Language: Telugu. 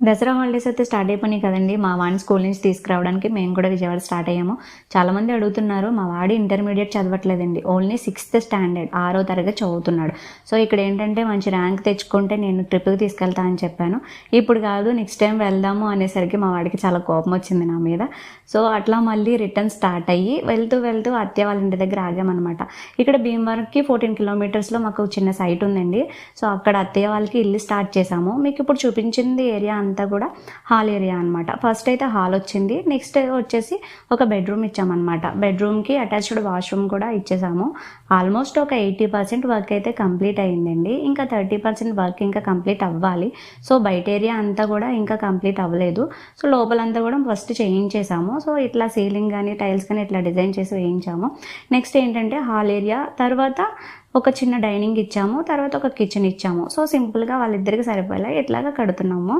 దసరా హాలిడేస్ అయితే స్టార్ట్ అయిపోయినాయి కదండీ! మా వాడిని స్కూల్ నుంచి తీసుకురావడానికి మేము కూడా విజయవాడ స్టార్ట్ అయ్యాము. చాలామంది అడుగుతున్నారు. మా వాడు ఇంటర్మీడియేట్ చదవట్లేదండి. ఓన్లీ 6థ్ స్టాండర్డ్ 6వ తరగతి చదువుతున్నాడు. సో, ఇక్కడ ఏంటంటే మంచి ర్యాంక్ తెచ్చుకుంటే నేను ట్రిప్‌కి తీసుకెళ్తా అని చెప్పాను. ఇప్పుడు కాదు నెక్స్ట్ టైమ్ వెళ్దాము అనేసరికి మా వాడికి చాలా కోపం వచ్చింది నా మీద. సో, అట్లా మళ్ళీ రిటర్న్ స్టార్ట్ అయ్యి వెళ్తూ అత్తయ్య వాళ్ళ ఇంటి దగ్గర ఆగామనమాట. ఇక్కడ భీమవరంకి 14 కిలోమీటర్స్‌లో మాకు చిన్న సైట్ ఉందండి. సో, అక్కడ అత్తయ్య వాళ్ళకి ఇల్లు స్టార్ట్ చేశాము. మీకు ఇప్పుడు చూపించింది ఏరియా అంతా కూడా హాల్ ఏరియా అనమాట. ఫస్ట్ అయితే హాల్ వచ్చింది. నెక్స్ట్ వచ్చేసి ఒక బెడ్రూమ్ ఇచ్చామన్నమాట. బెడ్రూమ్‌కి అటాచ్డ్ వాష్రూమ్ కూడా ఇచ్చేసాము. ఆల్మోస్ట్ ఒక 80% వర్క్ అయితే కంప్లీట్ అయిందండి. ఇంకా 30% వర్క్ ఇంకా కంప్లీట్ అవ్వాలి. సో, బయట ఏరియా అంతా కూడా ఇంకా కంప్లీట్ అవ్వలేదు. సో, లోపలంతా కూడా ఫస్ట్ చేయించేసాము. సో, ఇట్లా సీలింగ్ కానీ టైల్స్ కానీ ఇట్లా డిజైన్ చేసి వేయించాము. నెక్స్ట్ ఏంటంటే హాల్ ఏరియా, తర్వాత ఒక చిన్న డైనింగ్ ఇచ్చాము. తర్వాత ఒక కిచెన్ ఇచ్చాము. సో, సింపుల్‌గా వాళ్ళిద్దరికి సరిపోయేలా ఇట్లాగా కడుతున్నాము.